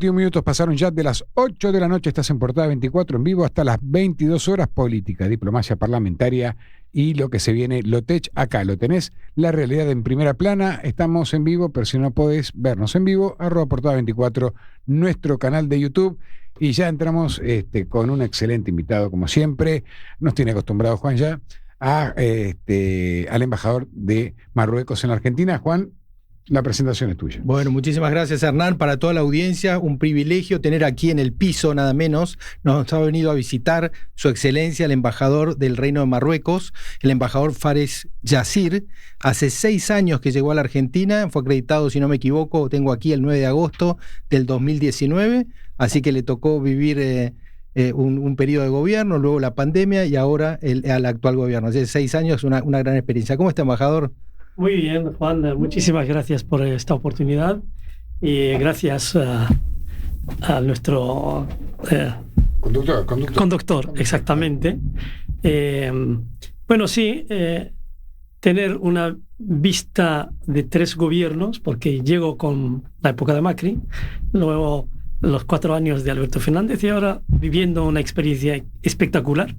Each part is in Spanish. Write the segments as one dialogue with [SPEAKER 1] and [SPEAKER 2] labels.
[SPEAKER 1] 21 minutos pasaron ya de las 8 de la noche, estás en Portada 24 en vivo hasta las 22 horas, política, diplomacia parlamentaria y lo que se viene, Lotech, acá lo tenés, la realidad en primera plana, estamos en vivo, pero si no podés vernos en vivo, @Portada 24, nuestro canal de YouTube, y ya entramos con un excelente invitado, como siempre, nos tiene acostumbrado Juan ya, al embajador de Marruecos en la Argentina. Juan, la presentación es tuya.
[SPEAKER 2] Bueno, muchísimas gracias, Hernán. Para toda la audiencia, un privilegio tener aquí en el piso, nada menos. Nos ha venido a visitar Su Excelencia, el embajador del Reino de Marruecos, el embajador Fares Yassir. Hace 6 años que llegó a la Argentina, fue acreditado, si no me equivoco, tengo aquí el 9 de agosto del 2019, así que le tocó vivir un periodo de gobierno, luego la pandemia y ahora al actual gobierno. Hace 6 años, una gran experiencia. ¿Cómo está, embajador?
[SPEAKER 3] Muy bien, Juan, muchísimas gracias por esta oportunidad y gracias a nuestro conductor, exactamente. Bueno, sí, tener una vista de 3 gobiernos, porque llego con la época de Macri, luego los 4 años de Alberto Fernández y ahora viviendo una experiencia espectacular.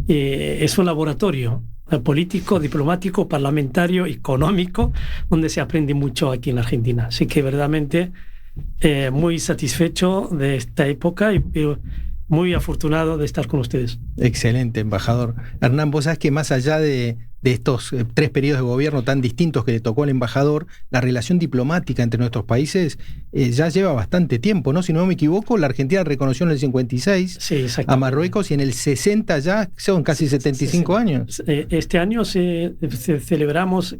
[SPEAKER 3] Es un laboratorio político, diplomático, parlamentario, económico, donde se aprende mucho aquí en Argentina. Así que verdaderamente muy satisfecho de esta época y muy afortunado de estar con ustedes.
[SPEAKER 2] Excelente, embajador. Hernán, vos sabés que más allá de estos 3 periodos de gobierno tan distintos que le tocó al embajador, la relación diplomática entre nuestros países ya lleva bastante tiempo, ¿no? Si no me equivoco, la Argentina reconoció en el 56 a Marruecos y en el 60 ya son casi 75 años.
[SPEAKER 3] Este año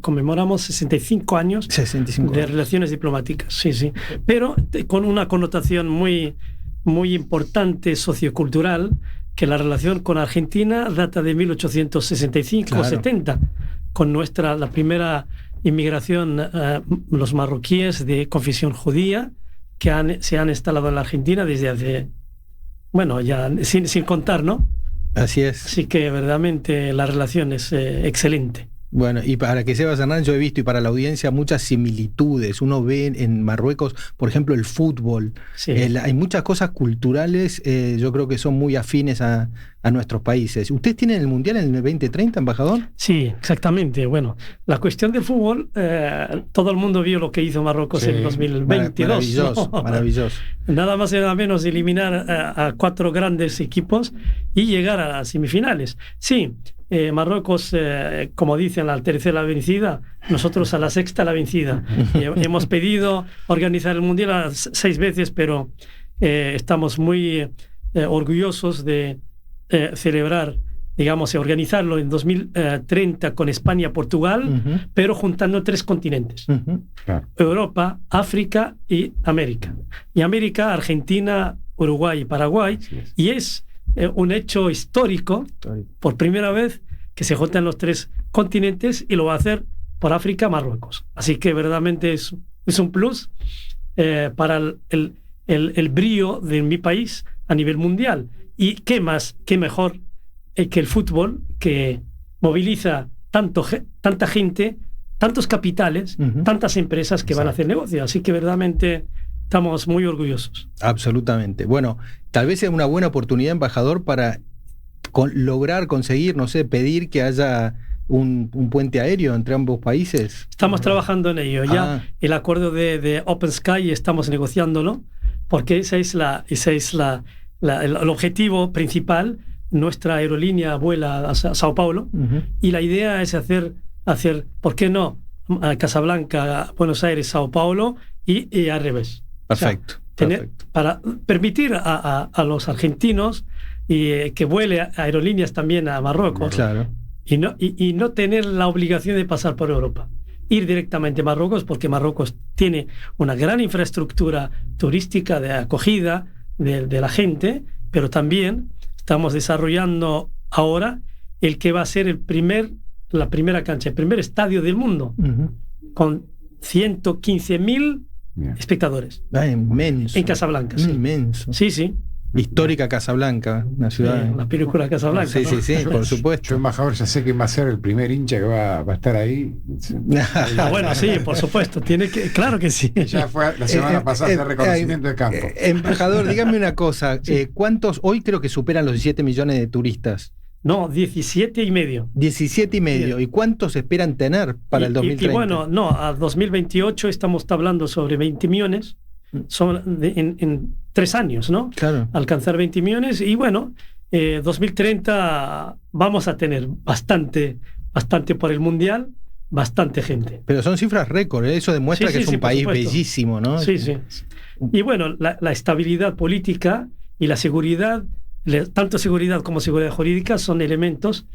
[SPEAKER 3] conmemoramos 65 años de relaciones diplomáticas, sí. Pero con una connotación muy importante sociocultural, que la relación con Argentina data de 1865-70, con la primera inmigración, los marroquíes de confesión judía, que se han instalado en la Argentina desde hace, bueno, ya sin contar, ¿no?
[SPEAKER 2] Así es.
[SPEAKER 3] Así que verdaderamente la relación es excelente.
[SPEAKER 2] Bueno, y para que sepas, Hernán, yo he visto, y para la audiencia, muchas similitudes. Uno ve en Marruecos, por ejemplo, el fútbol. Sí. Hay muchas cosas culturales, yo creo que son muy afines a nuestros países. ¿Ustedes tienen el Mundial en el 2030, embajador?
[SPEAKER 3] Sí, exactamente. Bueno, la cuestión del fútbol, todo el mundo vio lo que hizo Marruecos en 2022.
[SPEAKER 2] Maravilloso, ¿no? Maravilloso.
[SPEAKER 3] Nada más y nada menos eliminar a 4 grandes equipos y llegar a las semifinales. Sí. Marruecos, como dicen, la tercera vencida, nosotros a la 6ª la vencida. Hemos pedido organizar el Mundial 6 veces, pero estamos muy orgullosos de celebrar, digamos, organizarlo en 2030 con España, Portugal, pero juntando 3 continentes. Claro. Europa, África y América. Y América, Argentina, Uruguay y Paraguay. Y es un hecho histórico, por primera vez que se juntan los 3 continentes, y lo va a hacer por África, Marruecos. Así que verdaderamente es un plus para el brillo de mi país a nivel mundial. Y qué mejor que el fútbol, que moviliza tanta gente, tantos capitales, tantas empresas que van a hacer negocio. Así que verdaderamente estamos muy orgullosos.
[SPEAKER 2] Absolutamente. Bueno, tal vez sea una buena oportunidad, embajador, para lograr conseguir, no sé, pedir que haya un puente aéreo entre ambos países.
[SPEAKER 3] Estamos trabajando en ello. Ya el acuerdo de Open Sky estamos negociándolo, porque ese es el objetivo principal. Nuestra aerolínea vuela a Sao Paulo, y la idea es hacer, ¿por qué no? A Casablanca, Buenos Aires, Sao Paulo y al revés.
[SPEAKER 2] Perfecto.
[SPEAKER 3] O sea, para permitir a los argentinos que vuele aerolíneas también a Marruecos,
[SPEAKER 2] claro,
[SPEAKER 3] y no tener la obligación de pasar por Europa. Ir directamente a Marruecos, porque Marruecos tiene una gran infraestructura turística de acogida de la gente, pero también estamos desarrollando ahora el que va a ser la primera cancha, el primer estadio del mundo, con 115.000 espectadores.
[SPEAKER 2] Inmenso.
[SPEAKER 3] En Casablanca.
[SPEAKER 2] Sí. Inmenso.
[SPEAKER 3] Sí.
[SPEAKER 2] Histórica Casablanca, una ciudad.
[SPEAKER 3] La película Casablanca.
[SPEAKER 2] Sí,
[SPEAKER 3] ¿no?
[SPEAKER 2] sí, sí, por supuesto.
[SPEAKER 1] Yo, embajador, ya sé quién va a ser el primer hincha que va a estar ahí.
[SPEAKER 3] Bueno, sí, por supuesto. Claro que sí.
[SPEAKER 1] Ya fue la semana pasada hacer reconocimiento de campo.
[SPEAKER 2] Embajador, dígame una cosa. ¿Cuántos, hoy creo que superan los 17 millones de turistas?
[SPEAKER 3] No, 17,5.
[SPEAKER 2] 17,5. ¿Y cuántos esperan tener para el 2030?
[SPEAKER 3] Y bueno, no, a 2028 estamos hablando sobre 20 millones. Son en 3 años, ¿no?
[SPEAKER 2] Claro.
[SPEAKER 3] Alcanzar 20 millones. Y bueno, 2030 vamos a tener bastante por el Mundial, bastante gente.
[SPEAKER 2] Pero son cifras récord, ¿eh? Eso demuestra que es un país bellísimo, ¿no?
[SPEAKER 3] Sí, sí. Y bueno, la estabilidad política y la seguridad, tanto seguridad como seguridad jurídica, son elementos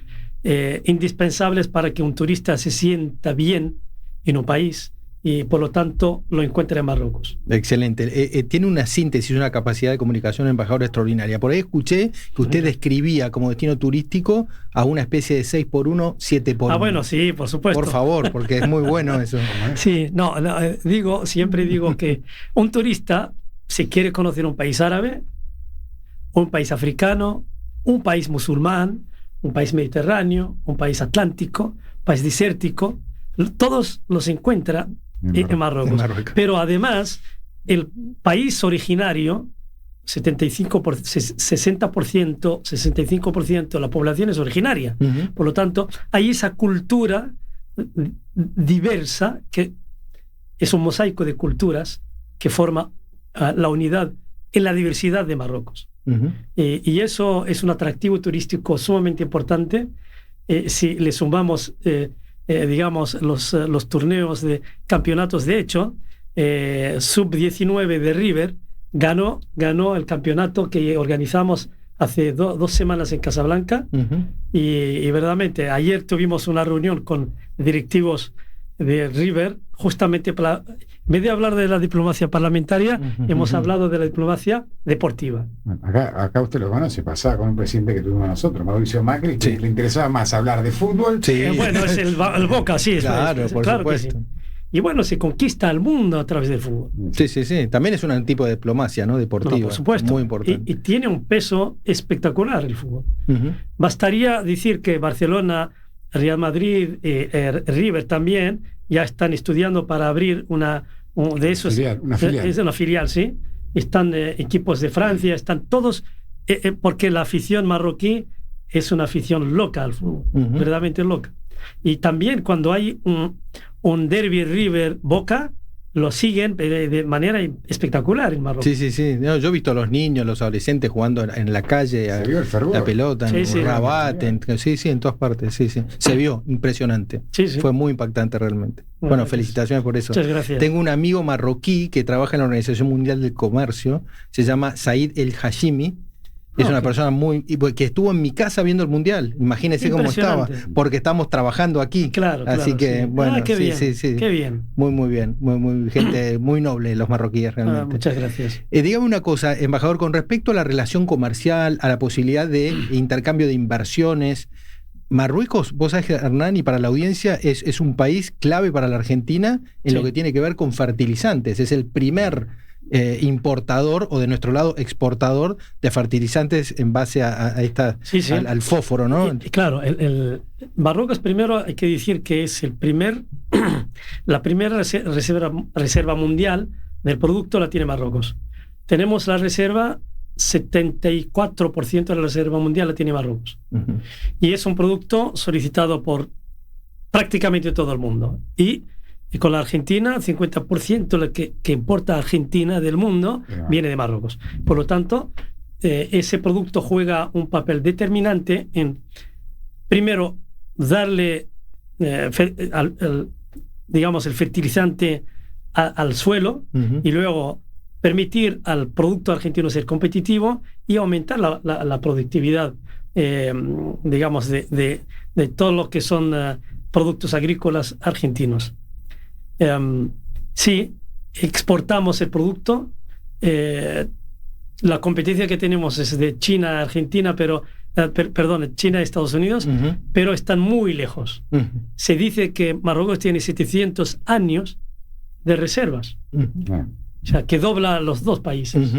[SPEAKER 3] indispensables para que un turista se sienta bien en un país y por lo tanto lo encuentre en Marruecos.
[SPEAKER 2] Excelente. Tiene una síntesis, una capacidad de comunicación embajador extraordinaria. Por ahí escuché que usted describía como destino turístico a una especie de 6x1, 7x1.
[SPEAKER 3] Ah, bueno, sí, por supuesto.
[SPEAKER 2] Por favor, porque es muy bueno eso.
[SPEAKER 3] Sí, siempre digo que un turista, si quiere conocer un país árabe, un país africano, un país musulmán, un país mediterráneo, un país atlántico, un país desértico, todos los encuentra en Marruecos. Pero además, el país originario, 65% de la población es originaria. Por lo tanto, hay esa cultura diversa, que es un mosaico de culturas que forma la unidad en la diversidad de Marruecos. Y eso es un atractivo turístico sumamente importante. Si le sumamos digamos los torneos de campeonatos, de hecho sub-19 de River ganó el campeonato que organizamos hace 2 semanas en Casablanca. Y verdaderamente ayer tuvimos una reunión con directivos de River, justamente para, en vez de hablar de la diplomacia parlamentaria, hemos hablado de la diplomacia deportiva.
[SPEAKER 1] Acá usted lo conoce, pasaba con un presidente que tuvimos nosotros, Mauricio Macri, que le interesaba más hablar de fútbol.
[SPEAKER 3] Bueno, es el Boca, sí.
[SPEAKER 2] Claro, por supuesto.
[SPEAKER 3] Sí. Y bueno, se conquista al mundo a través del fútbol.
[SPEAKER 2] Sí. También es un tipo de diplomacia, ¿no? Deportiva.
[SPEAKER 3] Por supuesto.
[SPEAKER 2] Muy importante.
[SPEAKER 3] Y tiene un peso espectacular el fútbol. Bastaría decir que Barcelona, Real Madrid, River también ya están estudiando para abrir una filial. Es una filial, sí. Están equipos de Francia, están todos, porque la afición marroquí es una afición loca al fútbol, verdaderamente loca. Y también cuando hay un derbi River-Boca, lo siguen de manera espectacular en Marruecos.
[SPEAKER 2] Sí. No, yo he visto a los niños, los adolescentes jugando en la calle, la pelota, en Rabat, en todas partes. Se vio, impresionante. Fue muy impactante realmente. Bueno, felicitaciones por eso.
[SPEAKER 3] Muchas gracias.
[SPEAKER 2] Tengo un amigo marroquí que trabaja en la Organización Mundial del Comercio, se llama Said El Hashimi. Es una persona que estuvo en mi casa viendo el Mundial. Imagínese cómo estaba, porque estamos trabajando aquí.
[SPEAKER 3] Claro,
[SPEAKER 2] así que, bueno,
[SPEAKER 3] qué bien.
[SPEAKER 2] Qué bien. Muy bien. Muy gente muy noble, los marroquíes realmente.
[SPEAKER 3] Muchas gracias.
[SPEAKER 2] Dígame una cosa, embajador, con respecto a la relación comercial, a la posibilidad de intercambio de inversiones. Marruecos, vos sabés que, Hernán, y para la audiencia, es un país clave para la Argentina en lo que tiene que ver con fertilizantes. Es el primer importador, o de nuestro lado exportador de fertilizantes en base a esta al fósforo, ¿no?
[SPEAKER 3] Claro, el Marruecos, primero hay que decir que es la primera reserva mundial del producto la tiene Marruecos. Tenemos la reserva, 74% de la reserva mundial la tiene Marruecos. Y es un producto solicitado por prácticamente todo el mundo. Y con la Argentina, 50% lo que importa Argentina del mundo viene de Marruecos. Por lo tanto, ese producto juega un papel determinante en, primero, darle digamos, el fertilizante al suelo, y luego permitir al producto argentino ser competitivo y aumentar la productividad, digamos, de todo lo que son productos agrícolas argentinos. Sí, exportamos el producto. La competencia que tenemos es de China a Argentina, pero perdón, China a Estados Unidos, pero están muy lejos. Se dice que Marruecos tiene 700 años de reservas, o sea, que dobla los dos países.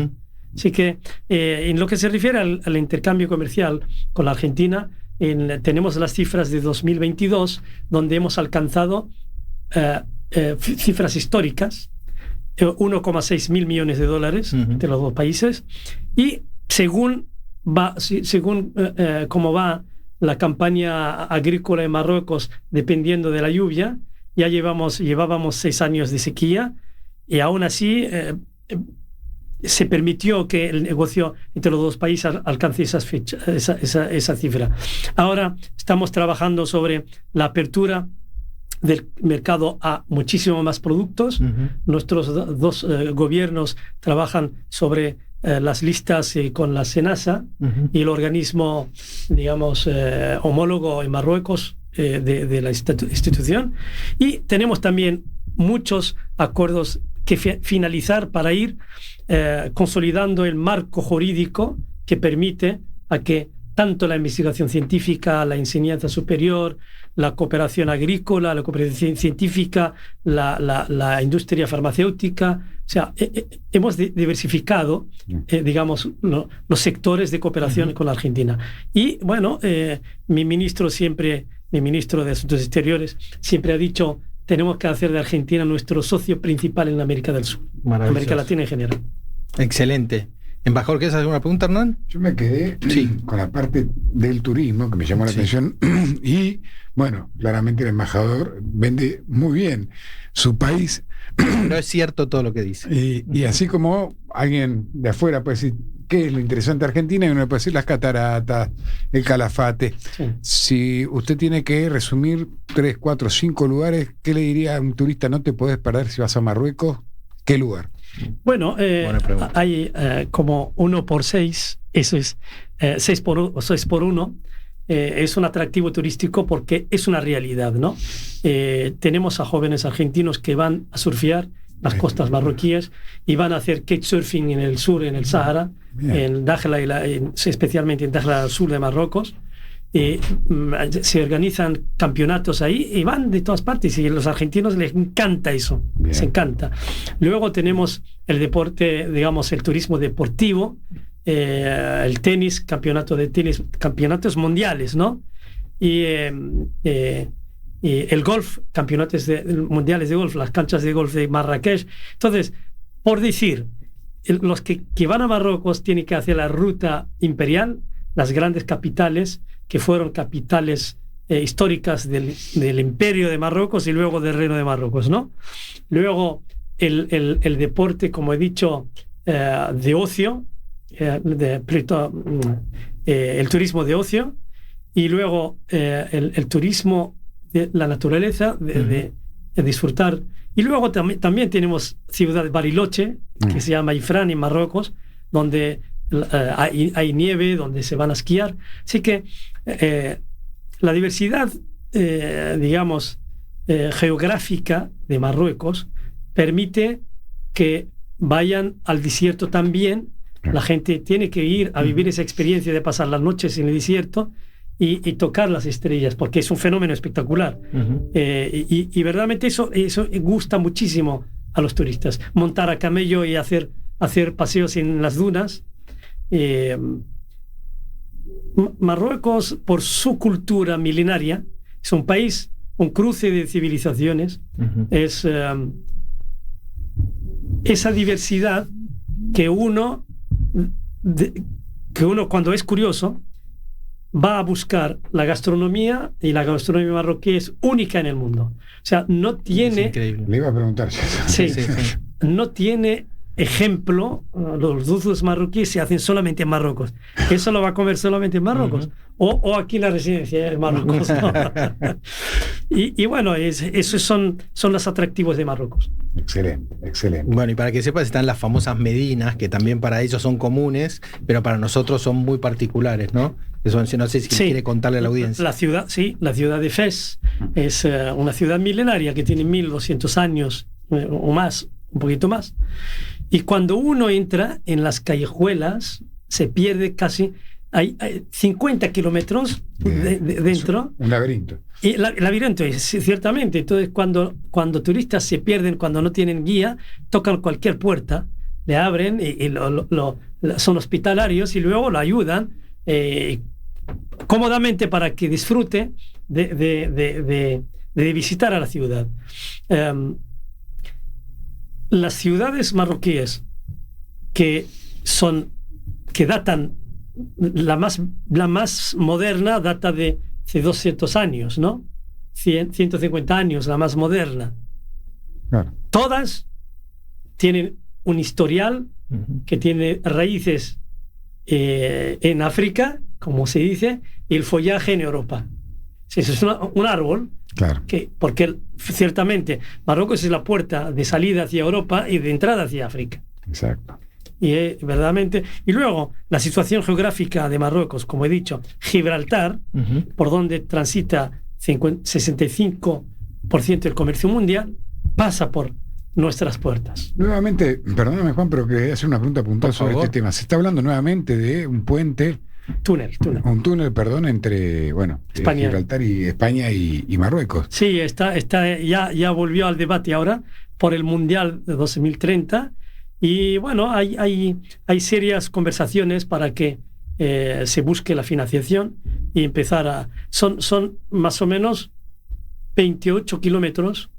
[SPEAKER 3] Así que en lo que se refiere al intercambio comercial con la Argentina, tenemos las cifras de 2022, donde hemos alcanzado cifras históricas, 1,6 mil millones de dólares entre los dos países, y según cómo va la campaña agrícola en Marruecos, dependiendo de la lluvia, ya llevábamos 6 años de sequía, y aún así se permitió que el negocio entre los dos países alcance esa cifra. Ahora estamos trabajando sobre la apertura del mercado a muchísimo más productos. Nuestros dos gobiernos trabajan sobre las listas con la SENASA y el organismo, digamos, homólogo en Marruecos de la institución. Y tenemos también muchos acuerdos que finalizar para ir consolidando el marco jurídico que permite a que tanto la investigación científica, la enseñanza superior, la cooperación agrícola, la cooperación científica, la industria farmacéutica, o sea, hemos diversificado, digamos, los sectores de cooperación con la Argentina. Y bueno, mi ministro de Asuntos Exteriores siempre ha dicho: tenemos que hacer de Argentina nuestro socio principal en América del Sur, América Latina en general.
[SPEAKER 2] Excelente. Embajador, ¿quieres hacer una pregunta, Hernán?
[SPEAKER 1] Yo me quedé con la parte del turismo que me llamó la atención y, bueno, claramente el embajador vende muy bien su país.
[SPEAKER 2] No es cierto todo lo que dice.
[SPEAKER 1] Y así como alguien de afuera puede decir qué es lo interesante de Argentina, y uno puede decir las cataratas, el Calafate. Sí. Si usted tiene que resumir 3, 4, 5 lugares, ¿qué le diría a un turista no te podés perder si vas a Marruecos? ¿Qué lugar?
[SPEAKER 3] Bueno, hay como 1 por 6, eso es 6 por 1. Es un atractivo turístico porque es una realidad, ¿no? Tenemos a jóvenes argentinos que van a surfear las costas marroquíes y van a hacer kitesurfing en el sur, en el Sahara, en Dakhla, especialmente en Dakhla, al sur de Marruecos. Se organizan campeonatos ahí y van de todas partes, y a los argentinos les encanta eso. Les encanta. Luego tenemos el deporte, digamos, el turismo deportivo, el tenis, campeonato de tenis, campeonatos mundiales, ¿no? Y el golf, campeonatos mundiales de golf, las canchas de golf de Marrakech. Entonces, por decir, los que van a Marruecos tienen que hacer la ruta imperial, las grandes capitales que fueron capitales históricas del Imperio de Marruecos y luego del Reino de Marruecos, ¿no? Luego el deporte, como he dicho, de ocio, el turismo de ocio, y luego el turismo de la naturaleza, de disfrutar. Y luego también tenemos ciudad de Bariloche, que se llama Ifrán, en Marruecos, donde hay nieve, donde se van a esquiar. Así que la diversidad, digamos, geográfica de Marruecos permite que vayan al desierto también. La gente tiene que ir a vivir esa experiencia de pasar las noches en el desierto y tocar las estrellas, porque es un fenómeno espectacular. Y verdaderamente eso gusta muchísimo a los turistas. Montar a camello y hacer paseos en las dunas. Marruecos, por su cultura milenaria, es un país, un cruce de civilizaciones. Es esa diversidad que uno cuando es curioso va a buscar la gastronomía, y la gastronomía marroquí es única en el mundo. O sea, no tiene...
[SPEAKER 2] Es increíble.
[SPEAKER 1] Le iba a preguntar.
[SPEAKER 3] Sí. No tiene ejemplo. Los dulces marroquíes se hacen solamente en Marruecos. Eso lo va a comer solamente en Marruecos. O aquí en la residencia en Marruecos, ¿no? y bueno, esos son los atractivos de Marruecos.
[SPEAKER 1] Excelente, excelente.
[SPEAKER 2] Bueno, y para que sepas, están las famosas medinas, que también para ellos son comunes, pero para nosotros son muy particulares, ¿no? Eso, no sé si quiere contarle a la audiencia.
[SPEAKER 3] La ciudad de Fez es una ciudad milenaria que tiene 1200 años o más, un poquito más. Y cuando uno entra en las callejuelas, se pierde casi... Hay 50 kilómetros dentro.
[SPEAKER 1] Un laberinto.
[SPEAKER 3] Y laberinto, ciertamente. Entonces, cuando turistas se pierden, cuando no tienen guía, tocan cualquier puerta, le abren y son hospitalarios y luego lo ayudan cómodamente para que disfrute de visitar a la ciudad. Las ciudades marroquíes que datan, la más moderna data de hace 200 años, ¿no? 150 años, la más moderna.
[SPEAKER 1] Claro.
[SPEAKER 3] Todas tienen un historial que tiene raíces en África, como se dice, y el follaje en Europa. Sí, eso es un árbol,
[SPEAKER 1] Claro.
[SPEAKER 3] porque ciertamente Marruecos es la puerta de salida hacia Europa y de entrada hacia África.
[SPEAKER 1] Exacto.
[SPEAKER 3] Y verdaderamente. Y luego, la situación geográfica de Marruecos, como he dicho, Gibraltar, por donde transita 65% del comercio mundial, pasa por nuestras puertas.
[SPEAKER 1] Nuevamente, perdóname Juan, pero quería hacer una pregunta puntual
[SPEAKER 2] Por
[SPEAKER 1] sobre
[SPEAKER 2] favor.
[SPEAKER 1] este tema. Se está hablando nuevamente de un puente,
[SPEAKER 3] Túnel.
[SPEAKER 1] un túnel, perdón, entre
[SPEAKER 3] España.
[SPEAKER 1] Gibraltar y España y Marruecos.
[SPEAKER 3] Sí, ya volvió al debate ahora por el Mundial de 2030. Y bueno, hay serias conversaciones para que se busque la financiación y empezar a... Son más o menos 28 kilómetros,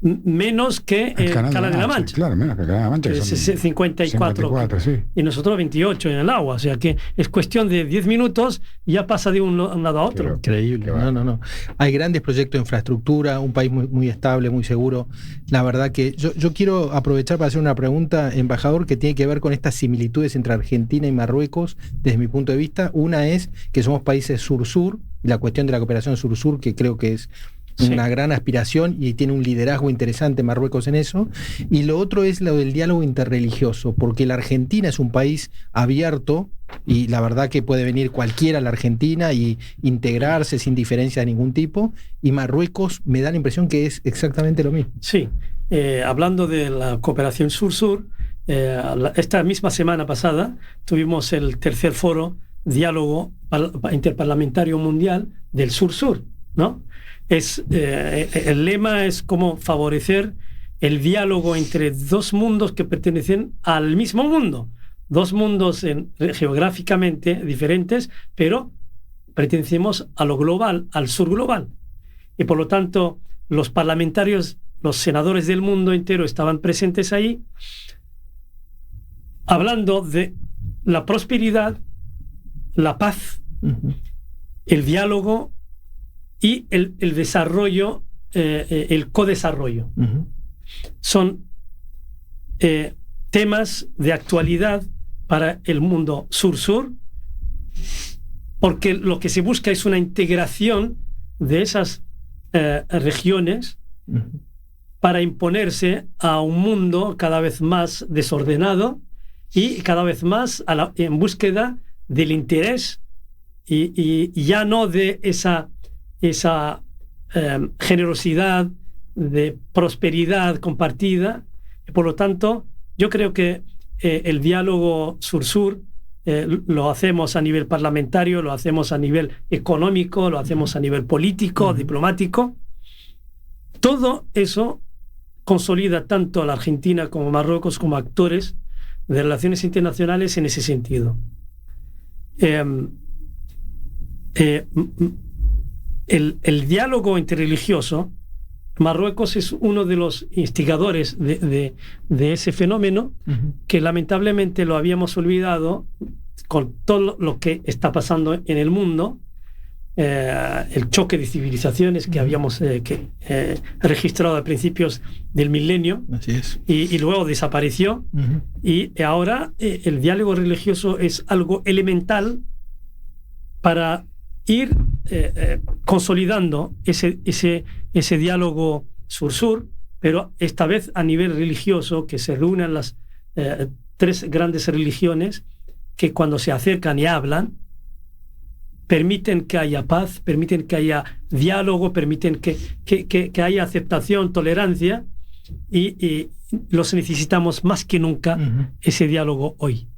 [SPEAKER 3] menos que el Canal de la Mancha.
[SPEAKER 1] Claro, menos que el Canal de la Mancha. Que
[SPEAKER 3] Es
[SPEAKER 1] son
[SPEAKER 3] 54,
[SPEAKER 1] sí.
[SPEAKER 3] y nosotros 28 en el agua. O sea que es cuestión de 10 minutos y ya pasa de un lado a otro.
[SPEAKER 2] Increíble. No. Hay grandes proyectos de infraestructura, un país muy, muy estable, muy seguro. La verdad que yo quiero aprovechar para hacer una pregunta, embajador, que tiene que ver con estas similitudes entre Argentina y Marruecos, desde mi punto de vista. Una es que somos países sur-sur, y la cuestión de la cooperación sur-sur, que creo que es una gran aspiración y tiene un liderazgo interesante Marruecos en eso. Y lo otro es lo del diálogo interreligioso, porque la Argentina es un país abierto y la verdad que puede venir cualquiera a la Argentina y integrarse sin diferencia de ningún tipo, y Marruecos me da la impresión que es exactamente lo mismo.
[SPEAKER 3] Sí, hablando de la cooperación sur-sur, esta misma semana pasada tuvimos el tercer foro diálogo interparlamentario mundial del sur-sur, ¿no? El lema es cómo favorecer el diálogo entre dos mundos que pertenecen al mismo mundo, dos mundos geográficamente diferentes, pero pertenecemos a lo global, al sur global. Y por lo tanto, los parlamentarios, los senadores del mundo entero estaban presentes ahí, hablando de la prosperidad, la paz, el diálogo y el desarrollo, el codesarrollo. Son temas de actualidad para el mundo sur-sur, porque lo que se busca es una integración de esas regiones para imponerse a un mundo cada vez más desordenado y cada vez más en búsqueda del interés y ya no de esa generosidad, de prosperidad compartida. Y por lo tanto, yo creo que el diálogo sur-sur lo hacemos a nivel parlamentario, lo hacemos a nivel económico, lo hacemos a nivel político, diplomático. Todo eso consolida tanto a la Argentina como a Marruecos como actores de relaciones internacionales en ese sentido. El diálogo interreligioso, Marruecos es uno de los instigadores de ese fenómeno, que lamentablemente lo habíamos olvidado con todo lo que está pasando en el mundo, el choque de civilizaciones que habíamos registrado a principios del milenio.
[SPEAKER 2] Así es.
[SPEAKER 3] Y luego desapareció. Y ahora el diálogo religioso es algo elemental para ir consolidando ese diálogo sur-sur, pero esta vez a nivel religioso, que se reúnen las tres grandes religiones que cuando se acercan y hablan permiten que haya paz, permiten que haya diálogo, permiten que haya aceptación, tolerancia, y los necesitamos más que nunca ese diálogo hoy.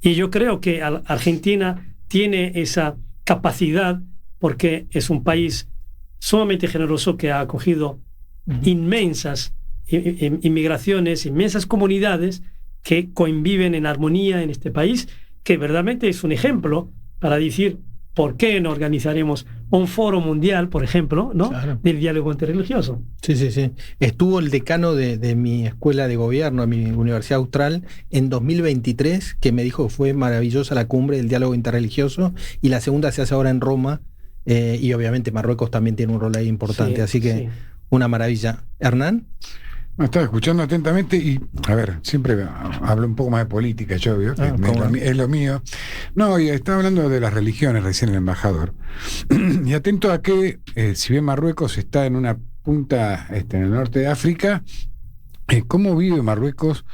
[SPEAKER 3] Y yo creo que Argentina tiene esa capacidad porque es un país sumamente generoso que ha acogido inmensas inmigraciones, inmensas comunidades que conviven en armonía en este país, que verdaderamente es un ejemplo para decir por qué no organizaremos un foro mundial, por ejemplo, ¿no?
[SPEAKER 2] Claro.
[SPEAKER 3] Del diálogo interreligioso.
[SPEAKER 2] Sí, sí, sí. Estuvo el decano de mi escuela de gobierno, de mi Universidad Austral, en 2023, que me dijo que fue maravillosa la cumbre del diálogo interreligioso, y la segunda se hace ahora en Roma, y obviamente Marruecos también tiene un rol ahí importante,
[SPEAKER 3] Sí,
[SPEAKER 2] así que
[SPEAKER 3] sí.
[SPEAKER 2] una maravilla. ¿Hernán?
[SPEAKER 1] Me estaba escuchando atentamente y, a ver, siempre hablo un poco más de política, yo veo, es lo mío. No, y estaba hablando de las religiones recién el embajador. Y atento a que, si bien Marruecos está en una punta en el norte de África, ¿cómo vive Marruecos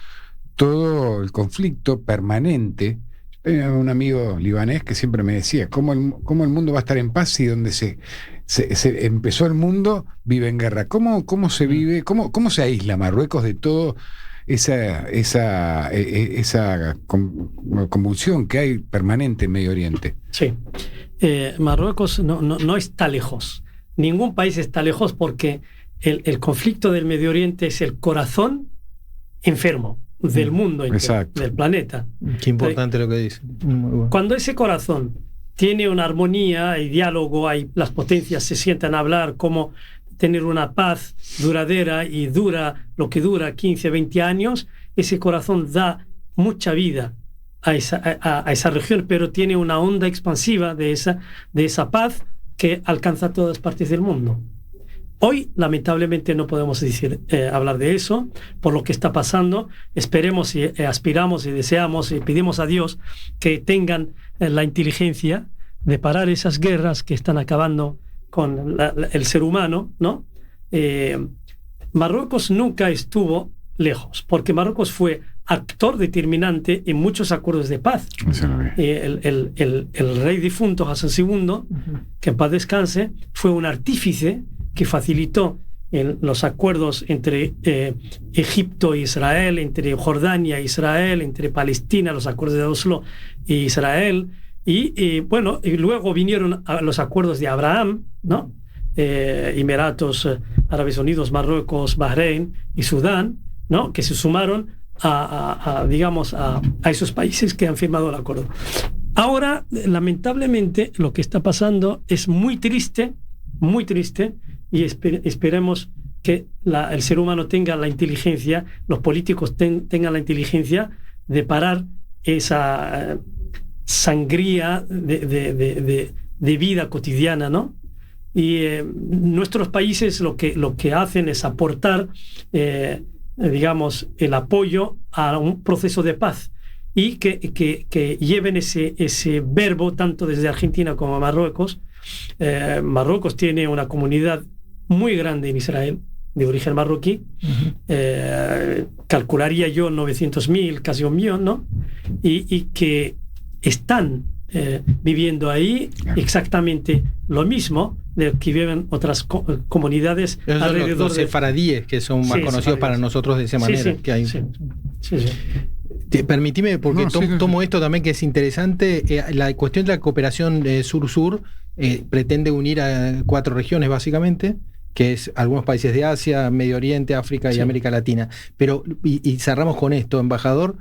[SPEAKER 1] todo el conflicto permanente? Tenía un amigo libanés que siempre me decía, ¿cómo el mundo va a estar en paz si donde se empezó el mundo vive en guerra? ¿Cómo se vive, cómo se aísla Marruecos de todo esa convulsión que hay permanente en Medio Oriente?
[SPEAKER 3] Sí. Marruecos no está lejos. Ningún país está lejos porque el conflicto del Medio Oriente es el corazón enfermo del mundo entero,
[SPEAKER 1] exacto,
[SPEAKER 3] del planeta.
[SPEAKER 2] Qué importante lo que dice. Muy bueno.
[SPEAKER 3] Cuando ese corazón tiene una armonía, hay diálogo, las potencias se sientan a hablar cómo tener una paz duradera y dura lo que dura 15, 20 años, ese corazón da mucha vida a esa región, pero tiene una onda expansiva de esa paz que alcanza todas partes del mundo. Hoy, lamentablemente, no podemos hablar de eso, por lo que está pasando. Esperemos y aspiramos y deseamos y pedimos a Dios que tengan la inteligencia de parar esas guerras que están acabando con el ser humano, ¿no? Marruecos nunca estuvo lejos, porque Marruecos fue actor determinante en muchos acuerdos de paz. El rey difunto Hassan II, que en paz descanse, fue un artífice que facilitó los acuerdos entre Egipto e Israel, entre Jordania e Israel, entre Palestina, los acuerdos de Oslo e Israel, y luego vinieron los acuerdos de Abraham, ¿no? Emiratos Árabes Unidos, Marruecos, Bahrein y Sudán, ¿no? Que se sumaron a esos países que han firmado el acuerdo. Ahora, lamentablemente, lo que está pasando es muy triste, y esperemos que el ser humano tenga la inteligencia, los políticos tengan la inteligencia de parar esa sangría de vida cotidiana, ¿no? Y nuestros países lo que hacen es aportar, el apoyo a un proceso de paz, y que lleven ese verbo tanto desde Argentina como Marruecos. Marruecos tiene una comunidad muy grande en Israel, de origen marroquí. Calcularía yo 900.000, casi 1 millón, ¿no? Y que están viviendo ahí exactamente lo mismo de que viven otras comunidades alrededor
[SPEAKER 2] los sefaradíes, que son más conocidos para nosotros de esa manera. Que hay. Permitime, porque tomo esto también que es interesante. La cuestión de la cooperación sur-sur pretende unir a 4 regiones básicamente, que es algunos países de Asia, Medio Oriente, África y América Latina. Pero, y cerramos con esto, embajador,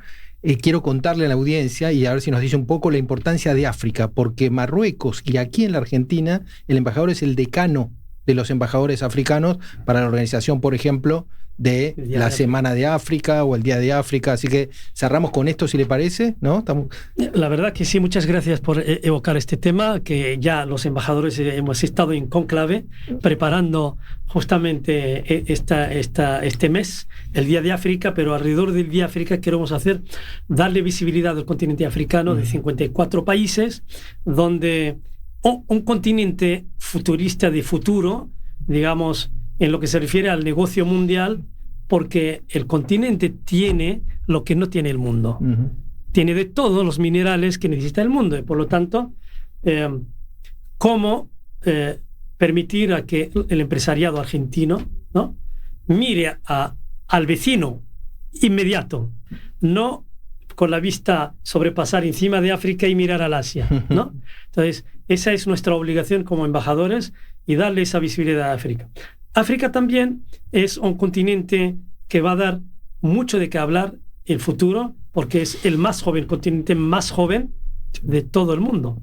[SPEAKER 2] quiero contarle a la audiencia y a ver si nos dice un poco la importancia de África, porque Marruecos y aquí en la Argentina el embajador es el decano de los embajadores africanos para la organización, por ejemplo, de la Semana de África o el Día de África. Así que cerramos con esto, si le parece, ¿no?
[SPEAKER 3] La verdad que sí, muchas gracias por evocar este tema, que ya los embajadores hemos estado en cónclave preparando justamente este mes, el Día de África, pero alrededor del Día de África queremos darle visibilidad al continente africano de 54 países, donde un continente futurista de futuro, digamos, en lo que se refiere al negocio mundial, porque el continente tiene lo que no tiene el mundo. Tiene de todos los minerales que necesita el mundo, y por lo tanto, ¿cómo permitir a que el empresariado argentino, ¿no?, mire al vecino inmediato, no con la vista sobrepasar encima de África y mirar al Asia, ¿no? Entonces, esa es nuestra obligación como embajadores, y darle esa visibilidad a África. África también es un continente que va a dar mucho de qué hablar en el futuro, porque es el más joven, continente más joven de todo el mundo,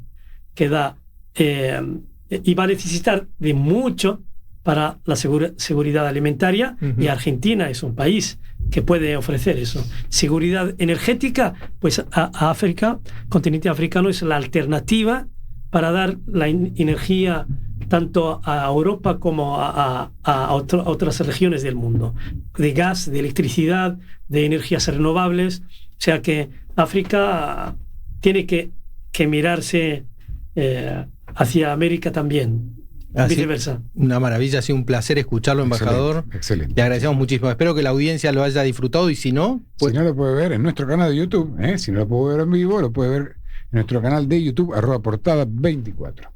[SPEAKER 3] que da y va a necesitar de mucho para la seguridad alimentaria, y Argentina es un país que puede ofrecer eso. Seguridad energética, pues a África, continente africano, es la alternativa para dar la energía tanto a Europa como a otras regiones del mundo, de gas, de electricidad, de energías renovables. O sea que África tiene que mirarse hacia América también. Viceversa.
[SPEAKER 2] Una maravilla, ha sido un placer escucharlo, embajador.
[SPEAKER 1] Excelente.
[SPEAKER 2] Le agradecemos muchísimo. Espero que la audiencia lo haya disfrutado, y si no, pues...
[SPEAKER 1] Si no, lo puede ver en nuestro canal de YouTube. Si no lo puede ver en vivo, lo puede ver en nuestro canal de YouTube, @portada24.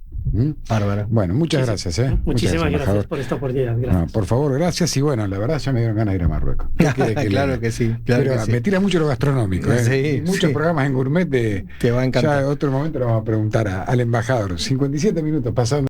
[SPEAKER 2] Bárbaro.
[SPEAKER 1] Bueno, muchas gracias.
[SPEAKER 3] Muchísimas gracias por esta oportunidad. Gracias.
[SPEAKER 1] No, por favor, gracias. Y bueno, la verdad ya me dieron ganas de ir a Marruecos.
[SPEAKER 2] Claro que sí. Claro
[SPEAKER 1] pero
[SPEAKER 2] que sí.
[SPEAKER 1] me tira mucho lo gastronómico.
[SPEAKER 2] Sí,
[SPEAKER 1] muchos
[SPEAKER 2] sí.
[SPEAKER 1] programas en gourmet
[SPEAKER 2] Te va a encantar.
[SPEAKER 1] Ya en otro momento le vamos a preguntar al embajador. 57 minutos pasando.